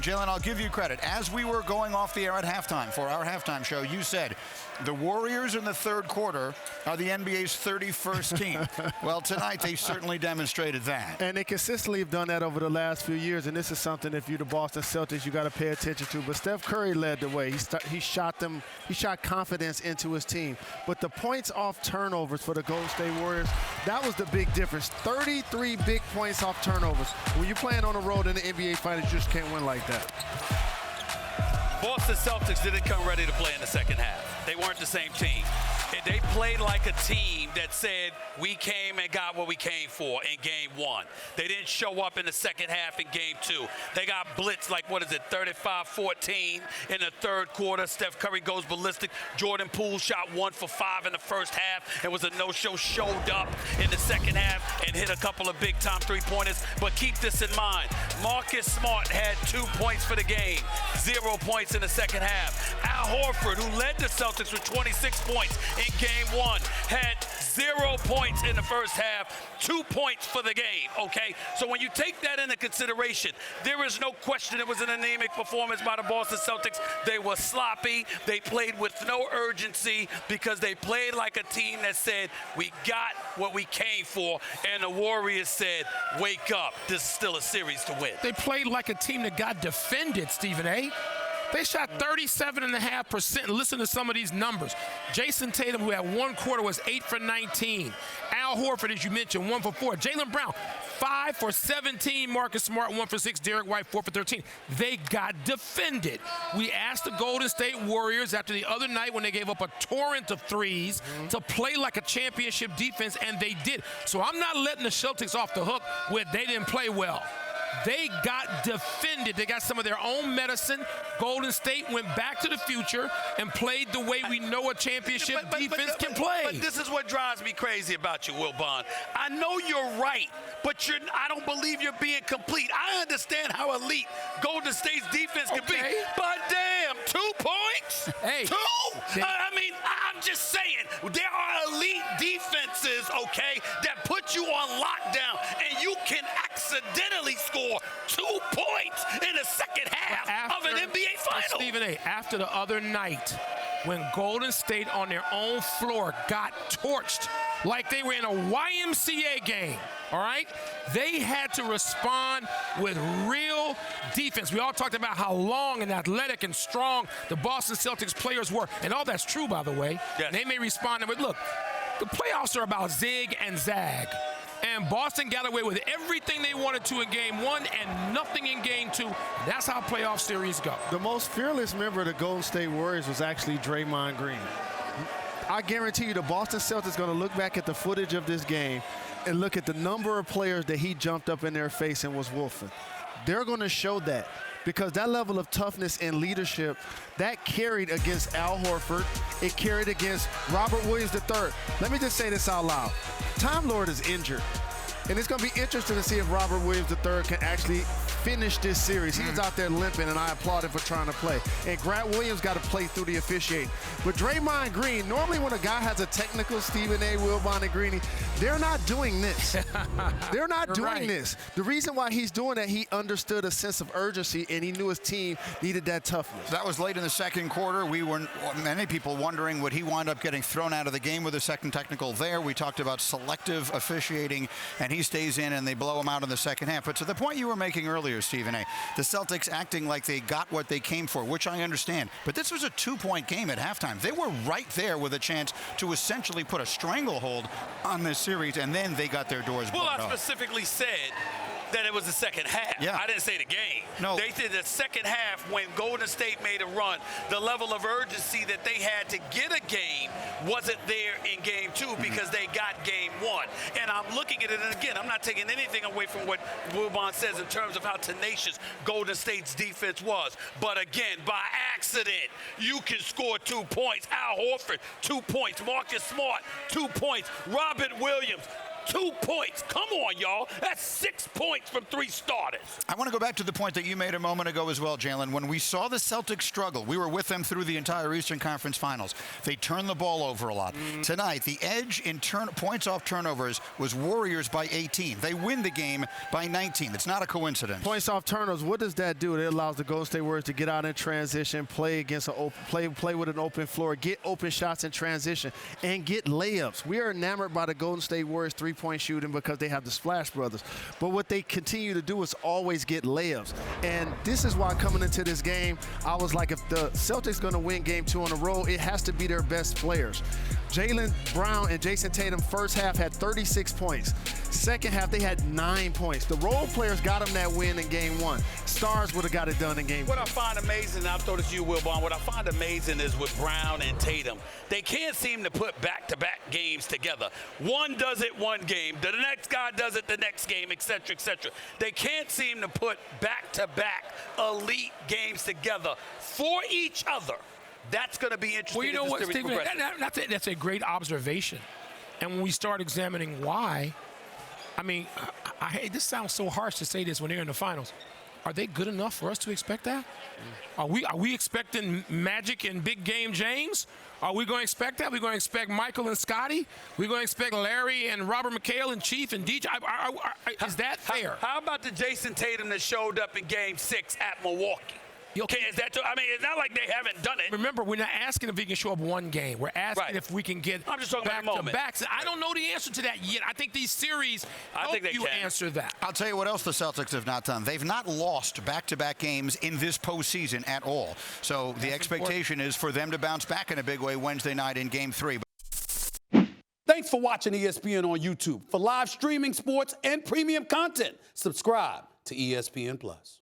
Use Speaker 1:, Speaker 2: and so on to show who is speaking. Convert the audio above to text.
Speaker 1: Jalen, I'll give you credit. As we were going off the air at halftime for our halftime show, you said the Warriors in the third quarter are the NBA's 31st team. Well, tonight they certainly demonstrated that.
Speaker 2: And they consistently have done that over the last few years, and this is something, if you're the Boston Celtics, you got to pay attention to. But Steph Curry led the way. He shot confidence into his team. But the points off turnovers for the Golden State Warriors, that was the big difference. 33 big points off turnovers. When you're playing on the road in the NBA Finals, you just can't win like that.
Speaker 3: Boston Celtics didn't come ready to play in the second half. They weren't the same team. They played like a team that said, we came and got what we came for in game one. They didn't show up in the second half in game two. They got blitzed like, 35-14 in the third quarter. Steph Curry goes ballistic. Jordan Poole shot 1 for 5 in the first half. It was a no-show, showed up in the second half and hit a couple of big-time three-pointers. But keep this in mind. Marcus Smart had 2 points for the game, 0 points in the second half. Al Horford, who led the Celtics with 26 points in game one, had 0 points in the first half, 2 points for the game, okay? So when you take that into consideration, there is no question it was an anemic performance by the Boston Celtics. They were sloppy. They played with no urgency because they played like a team that said, we got what we came for, and the Warriors said, wake up. This is still a series to win.
Speaker 4: They played like a team that got defended, Stephen A. They shot 37.5%. Listen to some of these numbers. Jason Tatum, who had one quarter, was 8 for 19. Al Horford, as you mentioned, 1 for 4. Jaylen Brown, 5 for 17. Marcus Smart, 1 for 6. Derek White, 4 for 13. They got defended. We asked the Golden State Warriors after the other night when they gave up a torrent of threes to play like a championship defense, and they did. So I'm not letting the Celtics off the hook with they didn't play well. They got defended. They got some of their own medicine. Golden State went back to the future and played the way we know a championship defense can play.
Speaker 3: But this is what drives me crazy about you, Wilbon. I know you're right, but I don't believe you're being complete. I understand how elite Golden State's defense can be. But damn, 2 points?
Speaker 4: Hey.
Speaker 3: 2? I mean, I'm just saying, there are elite defenses, okay, that put you on lockdown, and you can accidentally score 2 points in the second half of an NBA final.
Speaker 4: Stephen A., after the other night, when Golden State on their own floor got torched like they were in a YMCA game, all right? They had to respond with real defense. We all talked about how long and athletic and strong the Boston Celtics players were, and all that's true, by the way.
Speaker 3: Yes.
Speaker 4: They may respond, but look, the playoffs are about zig and zag. And Boston got away with everything they wanted to in game one and nothing in game two. That's how playoff series go.
Speaker 2: The most fearless member of the Golden State Warriors was actually Draymond Green. I guarantee you the Boston Celtics are going to look back at the footage of this game and look at the number of players that he jumped up in their face and was wolfing. They're going to show that because that level of toughness and leadership, that carried against Al Horford. It carried against Robert Williams III. Let me just say this out loud. Time Lord is injured, and it's going to be interesting to see if Robert Williams III can actually finish this series. He was out there limping, and I applaud him for trying to play. And Grant Williams got to play through the officiating. But Draymond Green, normally when a guy has a technical, Stephen A., Wilbon, and Greeny, they're not doing this. They're not doing this. The reason why he's doing that, he understood a sense of urgency, and he knew his team needed that toughness.
Speaker 1: That was late in the second quarter. Many people wondering, would he wind up getting thrown out of the game with a second technical there? We talked about selective officiating, and he stays in, and they blow him out in the second half. But to the point you were making earlier, Stephen A., the Celtics acting like they got what they came for, which I understand. But this was a 2-point game at halftime. They were right there with a chance to essentially put a stranglehold on this series, and then they got their doors blown off.
Speaker 3: Well, I specifically said that it was the second half.
Speaker 1: Yeah.
Speaker 3: I didn't say the game.
Speaker 1: No.
Speaker 3: They did the second half when Golden State made a run. The level of urgency that they had to get a game wasn't there in game two because they got game one. And I'm looking at it, and again, I'm not taking anything away from what Wilbon says in terms of how tenacious Golden State's defense was. But again, by accident, you can score 2 points. Al Horford, 2 points. Marcus Smart, 2 points. Robert Williams, 2 points. Come on, y'all. That's 6 points from 3 starters.
Speaker 1: I want to go back to the point that you made a moment ago as well, Jalen. When we saw the Celtics struggle, we were with them through the entire Eastern Conference Finals. They turned the ball over a lot. Tonight, the edge in points off turnovers was Warriors by 18. They win the game by 19. It's not a coincidence.
Speaker 2: Points off turnovers, what does that do? It allows the Golden State Warriors to get out in transition, play against play with an open floor, get open shots in transition, and get layups. We are enamored by the Golden State Warriors three-point shooting because they have the Splash Brothers. But what they continue to do is always get layups. And this is why coming into this game, I was like, if the Celtics going to win game 2 in a row, it has to be their best players. Jaylen Brown and Jason Tatum first half had 36 points. Second half, they had 9 points. The role players got them that win in game 1. Stars would have got it done in game 2.
Speaker 3: What I find amazing, and I'll throw this to you, Wilbon, what I find amazing is with Brown and Tatum, they can't seem to put back-to-back games together. One does it one game, the next guy does it the next game, et cetera, et cetera. They can't seem to put back-to-back elite games together for each other. That's going to be interesting.
Speaker 4: Well, you know what, Stephen, that's a great observation. And when we start examining why, I mean, this sounds so harsh to say this when they're in the finals. Are they good enough for us to expect that? Are we expecting Magic and Big Game James? Are we going to expect that? Are we going to expect Michael and Scotty? We're going to expect Larry and Robert McHale and Chief and DJ? Is that fair?
Speaker 3: How about the Jason Tatum that showed up in Game 6 at Milwaukee?
Speaker 4: Okay,
Speaker 3: is that? I mean, it's not like they haven't done it.
Speaker 4: Remember, we're not asking if he can show up one game. We're asking if we can get back-to-backs. I don't know the answer to that yet. I think these series help you answer that.
Speaker 1: I'll tell you what else the Celtics have not done. They've not lost back-to-back games in this postseason at all. So the expectation is for them to bounce back in a big way Wednesday night in Game 3.
Speaker 5: Thanks for watching ESPN on YouTube. For live streaming sports and premium content, subscribe to ESPN+.